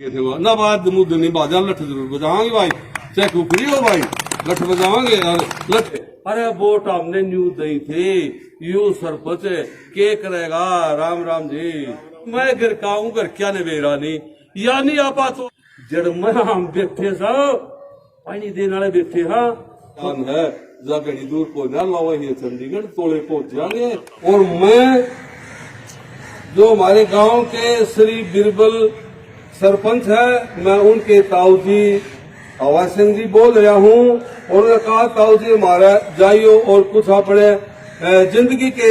ना बात मुद्दे नहीं बाजा लठ जरूर बजाएंगे भाई, चाहे कुकरी हो भाई, लठ बजाएंगे और लठ। अरे वोट हमने न्यू दी थी, यू सरपंच के करेगा राम राम जी, मैं घर का हूँ, घर क्या नवेरा नहीं, यानी आप तो जड़ में हम बैठे सब पानी देने वाले बैठे। हाँ है जा घड़ी दूर पहुंचना, लावा ही चंडीगढ़ तोड़े पहुंच जाएंगे। और मैं जो हमारे गांव के श्री बिरबल सरपंच है, मैं उनके ताऊ जी हवा सिंह जी बोल रहा हूँ। उन्होंने कहा ताऊ जी हमारा जाइयो और कुछ अपने जिंदगी के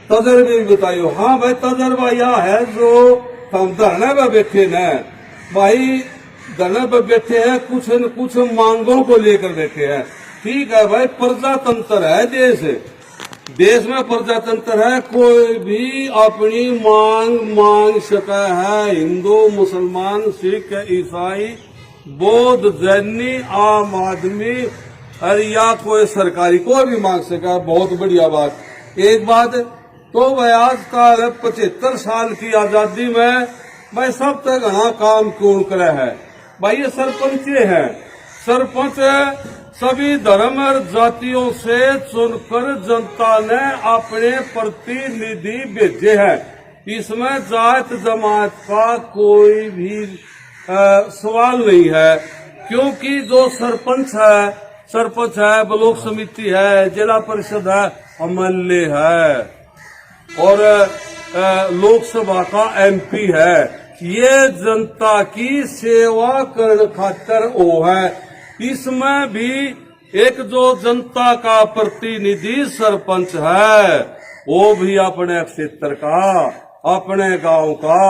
तजर्बे भी बताइयो। हाँ भाई तजर्बा यह है जो हम धरने पर बैठे न भाई, धरने पर बैठे हैं, कुछ न कुछ मांगों को लेकर बैठे हैं। ठीक है भाई, प्रजातंत्र है देश में प्रजातंत्र है, कोई भी अपनी मांग सका है। हिंदू मुसलमान सिख ईसाई बौद्ध जैनी आम आदमी और या कोई सरकारी कोई भी मांग सका, बहुत बढ़िया बात। एक बात तो भाई आज का 75 साल की आजादी में भाई सब तक घना काम क्यों करे है भाई, ये सरपंच है। सरपंच सभी धर्म और जातियों से चुनकर जनता ने अपने प्रतिनिधि भेजे हैं। इसमें जात जमात का कोई भी सवाल नहीं है, क्योंकि जो सरपंच है, ब्लॉक समिति है, जिला परिषद है, एमएलए है और लोकसभा का एमपी है। ये जनता की सेवा करने खातिर वो है। इसमें भी एक जो जनता का प्रतिनिधि सरपंच है, वो भी अपने क्षेत्र का, अपने गांव का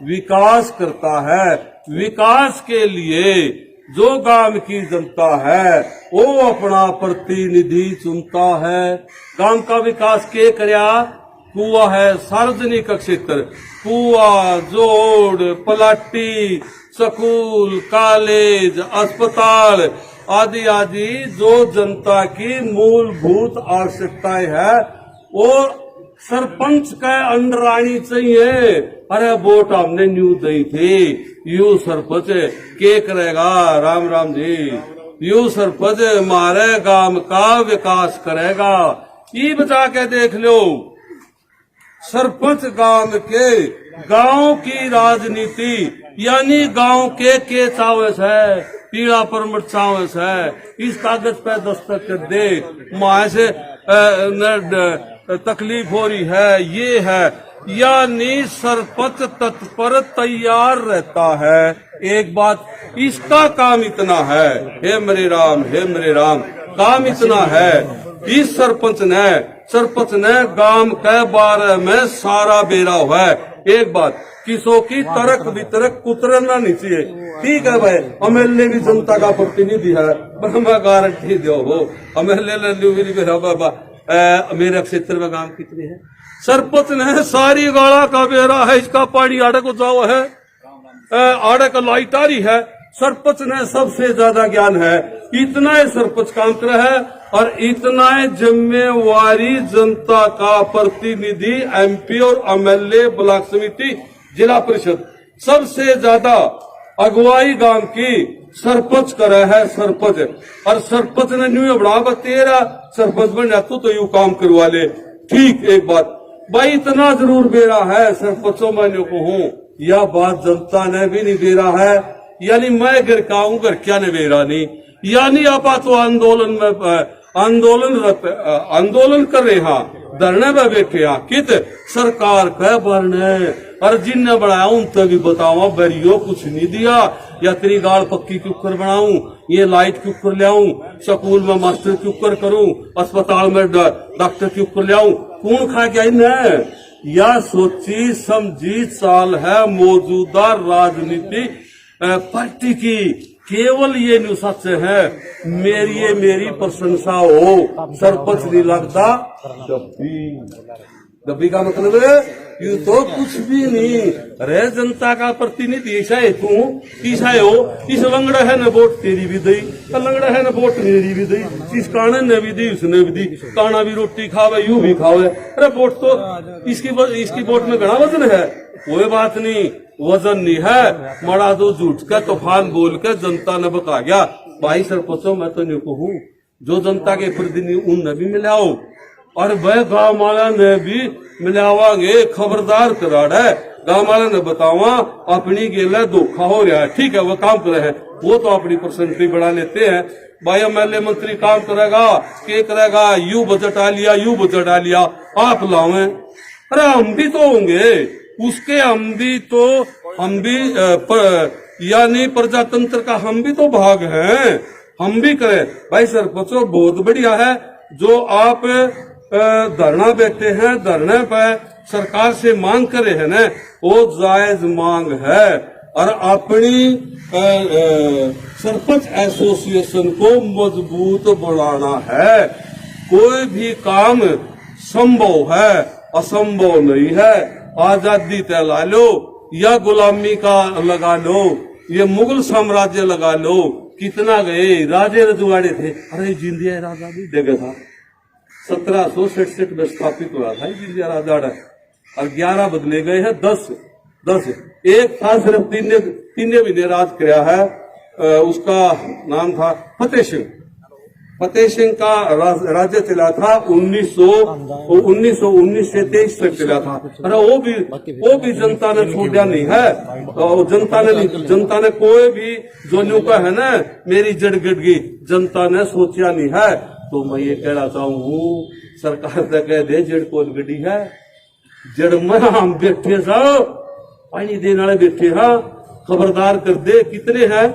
विकास करता है। विकास के लिए जो गांव की जनता है वो अपना प्रतिनिधि चुनता है। गांव का विकास के करया, कुआ है, सार्वजनिक क्षेत्र, कुआ, जोड़, पलाटी, स्कूल, कॉलेज, अस्पताल आदि आदि जो जनता की मूलभूत आवश्यकताएं है वो सरपंच का अंडर आनी चाहिए। अरे वोट हमने न्यू दी थी, यू सरपंच के करेगा राम राम जी, यू सरपंच हमारे गांव का विकास करेगा। ये बचा के देख लो, सरपंच गांव की राजनीति यानी गांव के चावस है, पीड़ा परमट चावस है, इस कागज पे दस्तखत कर दे, माँ से तकलीफ हो रही है, ये है, यानी सरपंच तत्पर तैयार रहता है। एक बात, इसका काम इतना है, हे मेरे राम, हे मेरे राम, काम इतना है, इस सरपंच ने गांव के बारे में सारा बेरा हुआ है। एक बात, किसों की तर्क वितरक कुतरना नहीं चाहिए। ठीक है भाई, एमएलए भी जनता का प्रतिनिधि है, पर मैं गारंटी दो हो मेरे क्षेत्र में गांव कितने हैं, सरपंच ने सारी गाड़ा का बेरा है, इसका पानी आड़े को जाओ है, आड़े का लाइट आ रही है, सरपंच ने सबसे ज्यादा ज्ञान है। इतना ही सरपंच काम कर है और इतना ही जिम्मेवारी जनता का प्रतिनिधि, एमपी और एमएलए, ब्लॉक समिति, जिला परिषद, सबसे ज्यादा अगुवाई गांव की सरपंच करे है सरपंच। और सरपंच ने न्यू बढ़ावा तेरा सरपंच बन जा तो यू काम करवा ले। ठीक, एक बात भाई इतना जरूर बेरा है सरपंचों में को हूँ, यह बात जनता ने भी नहीं बेरा है, यानी मैं घर का हूँ, घर क्या ने बेरा नहीं, यानी आप तो आंदोलन कर रहे हैं, धरने में बैठे हैं, कित सरकार कह भरने और जिनने बनाया उन तभी बताओ बरियो कुछ नहीं दिया, या तेरी गाड़ पक्की क्यों कर बनाऊं, ये लाइट क्यों कर ले आऊं, स्कूल में मास्टर क्यों कर करूं, अस्पताल में डॉक्टर क्यों कर ले आऊं, कौन खा क्या न, या सोची समझी चाल है मौजूदा राजनीति पार्टी की। केवल ये न्यू सच है, मेरी प्रशंसा हो, सरपंच नहीं लगता। दबी का मतलब यू तो कुछ भी नहीं। अरे जनता का प्रतिनिधि ऐसा है तू, ऐसा हो, इस लंगड़ा है न वोट तेरी भी दी, लंगड़ा है न वोट मेरी भी दी, इस काने ने भी दी, उसने भी दी, काना भी रोटी खावे यू भी खावे। अरे वोट तो इसकी वोट में बड़ा वजन है। कोई बात नहीं, वजन नहीं है, मरा दो झूठ का तूफान बोल के जनता ने बता गया। भाई सरपंचों मैं तो नहीं कहूँ, जो जनता के प्रतिनिधि उनने भी मिलाओ और वह गांव वाला ने भी मिलावांगे, खबरदार कराड़ है। गांव वाला ने बतावा अपनी गेला धोखा हो रहा है, ठीक है वो काम करे है, वो तो अपनी परसेंटेज बढ़ा लेते हैं। भाई एमएलए मंत्री काम करेगा, के करेगा, यू बजट आ लिया, यू बजट आ लिया, आप लावे। अरे हम भी तो होंगे उसके, हम भी यानी प्रजातंत्र का हम भी तो भाग हैं, हम भी करें। भाई सरपंचों बहुत बढ़िया है जो आप धरना बैठे हैं, धरने पर सरकार से मांग करे है ना, वो जायज मांग है। और अपनी सरपंच एसोसिएशन को मजबूत बनाना है। कोई भी काम संभव है, असंभव नहीं है। आजादी तय ला लो या गुलामी का लगा लो, ये मुगल साम्राज्य लगा लो, कितना गए राजे रजुआड़े थे। अरे जिंदिया राजा भी जगह था, 1767 में स्थापित हुआ था जिंदिया राजवाड़ा, और 11 बदले गए हैं, 10 एक था सिर्फ तीन महीने राज किया है, उसका नाम था फतेह सिंह। फतेह सिंह का राज्य चला था 1919 से 23 तक चला था। अरे वो भी जनता ने छोड़ा नहीं है, जनता ने कोई भी जो न्यू का है ना मेरी जड़ गट गई, जनता ने सोचा नहीं है। तो मैं ये कहना चाहूँ सरकार से कह दे जड़ कौन गड्डी है, जड़ में हम बैठे साहब पानी देने वाले बैठे हैं, खबरदार कर दे कितने हैं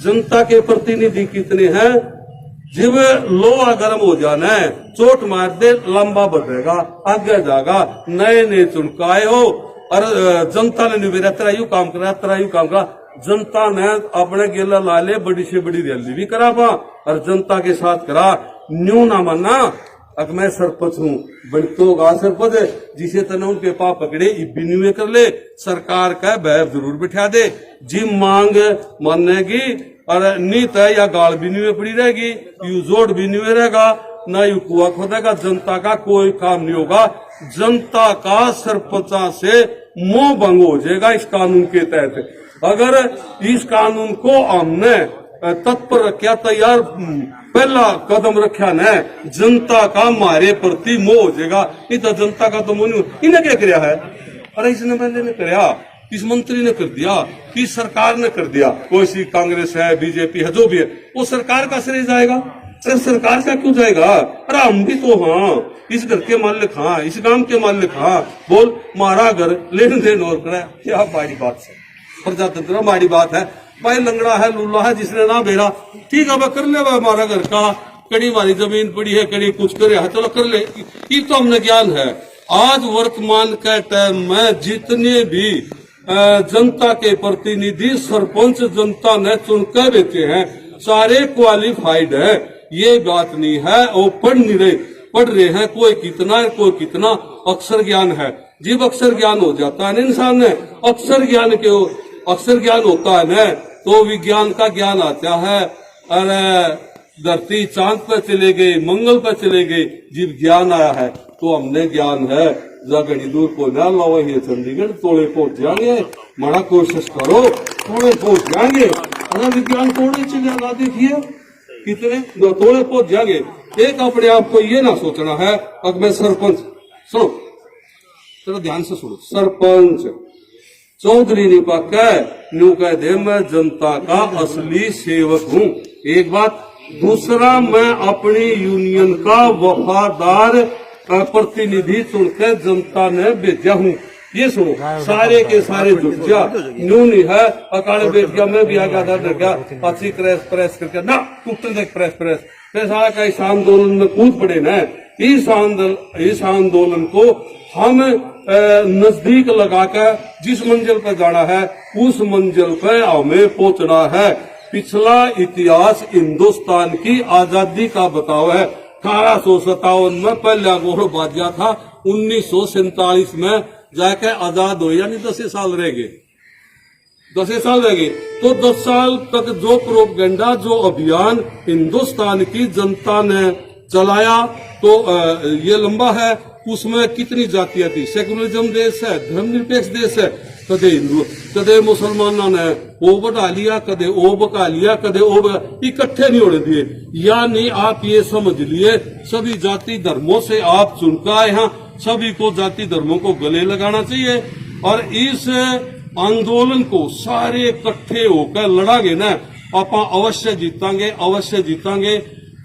जनता के प्रतिनिधि, कितने हैं। जब लोहा गर्म हो जाना है, चोट मार दे लंबा बढ़ेगा, आगे जाएगा, नए चुनकाए हो। और जनता ने नहीं तेरा यू काम करा, तेरा यू काम करा। जनता ने अपने गेला लाले बड़ी से बड़ी रैली भी करा पा और जनता के साथ करा। न्यू ना मानना अगर मैं सरपंच हूँ तो गा सरपंच जिसे तने उनके पाप पकड़े बिन्यू कर ले, सरकार का बैर जरूर बिठा दे। जी मांग मानेगी और नीत है या गाल बिन्यू पड़ी रहेगी, यू जोड़ बिन्यू रहेगा, न यू कुआ खोदेगा। जनता का कोई काम नहीं होगा, जनता का सरपंचा से मोह भंग हो जाएगा इस कानून के तहत। अगर इस कानून को हमने तत्पर रखा, तैयार पहला कदम रखा न, जनता का हमारे प्रति मोह हो जाएगा। नहीं तो जनता का तो मोह नहीं। इन्हें क्या कराया है? अरे इसने मैंने ने कराया, इस मंत्री ने कर दिया, इस सरकार ने कर दिया, कोई सी कांग्रेस है, बीजेपी है, जो भी है, वो सरकार का श्रेय जाएगा। अरे सरकार का क्यों जाएगा? अरे हम भी तो हाँ इस घर के मालिक, हाँ इस गांव के मालिक, हाँ बोल मारा घर लेन देन और करे, क्या बड़ी बात है। प्रजातंत्र बड़ी बात है। भाई लंगड़ा है, लूला है, जिसने ना बेरा, ठीक है कर ले हमारा घर का, कड़ी हमारी जमीन पड़ी है, कड़ी कुछ करे है, चलो कर ले, ये तो हमने ज्ञान है। आज वर्तमान के टाइम में जितने भी जनता के प्रतिनिधि सरपंच जनता ने चुनकर देते हैं, सारे क्वालिफाइड है। ये बात नहीं है वो पढ़ रहे हैं, कोई कितना अक्षर ज्ञान है। जब अक्षर ज्ञान हो जाता है इंसान ने, अक्षर ज्ञान होता है न, तो विज्ञान का ज्ञान आता है। अरे धरती चांद पर चले गई, मंगल पर चले गई, जब ज्ञान आया है तो हमने ज्ञान है घड़ी दूर को ना लाओ, ये चंडीगढ़ तोड़े पहुंच जाएंगे, बड़ा कोशिश करो तोड़े पहुंच जाएंगे। अरे विज्ञान तोड़े चले जाएगा, देखिए कितने तोड़े पहुंच जाएंगे। एक अपने आप को ये ना सोचना है अब मैं सरपंच, सुनो चलो ध्यान से सुनो, सरपंच चौधरी नहीं पाका न्यू कह दे मैं जनता का असली सेवक हूँ, एक बात। दूसरा मैं अपनी यूनियन का वफादार प्रतिनिधि चुनकर जनता ने भेजा हूँ। ये सुनो, सारे के सारे जुट जा, न्यू नहीं है अकाले बैठ गया, मैं भी आ गया था, डर गया, अच्छी प्रेस करके ना टूटने तक प्रेस सारा का इस आंदोलन में कूद पड़े न। इस आंदोलन को हम नजदीक लगाकर जिस मंजिल पर जाना है उस मंजिल पर हमें पहुंचना है। पिछला इतिहास हिंदुस्तान की आजादी का बताव है। 1857 में पहला गोड़ बाजिया था, 1947 में जाके आजाद हो, यानी 10 साल रह गए, 10 साल रह गए। तो 10 साल तक जो प्रोपेगेंडा, जो अभियान हिंदुस्तान की जनता ने चलाया, तो ये लंबा है। उसमें कितनी जातियां थी, सेकुलरिज्म देश है, धर्मनिरपेक्ष देश है। कदे हिंदू, कदे मुसलमानों ने ओ बढ़ा लिया, कदे ओ बका लिया, कदे ओ इकट्ठे नहीं होने दिए। यानी आप ये समझ लिए, सभी जाति धर्मों से आप चुनकर आए हैं, सभी को जाति धर्मों को गले लगाना चाहिए। और इस आंदोलन को सारे इकट्ठे होकर लड़ांगे ना, आप अवश्य जीतांगे, अवश्य जीतांगे।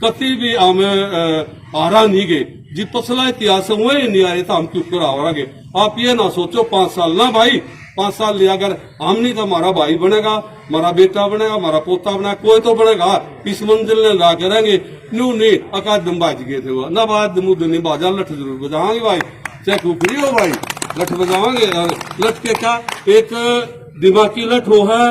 कति भी हमें हारा नहीं गए जी, पिछला इतिहास वही नहीं आ रहे था, हम क्यों कर हारांगे। आप ये ना सोचो 5 साल ना भाई, 5 साल लिया, अगर हम नहीं तो हमारा भाई बनेगा, हमारा बेटा बनेगा, हमारा पोता बनेगा, कोई तो बनेगा। इस मंजिल ने ला के रहेंगे। न्यू नहीं अकादम बाज गए थे वो ना, बाद मुद्दे नहीं बाजा, लठ जरूर बजाएंगे भाई, चाहे कुकरी हो भाई, लठ बजाएंगे। लठ के क्या, एक दिमागी लठ हो है,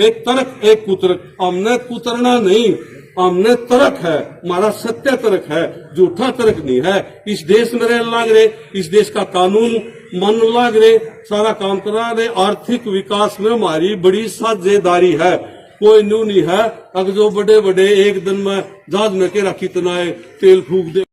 एक तर्क, एक कुतर्क। हमने कुतरना नहीं, हमने तर्क है, हमारा सत्य तर्क है, झूठा तर्क नहीं है। इस देश में रह लाग रहे, इस देश का कानून मन लाग रहे, सारा काम करा रहे। आर्थिक विकास में हमारी बड़ी साझेदारी है, कोई न्यू नहीं है। अगर जो बड़े बड़े एक दिन में जहाज में के रखी तना तेल फूक दे।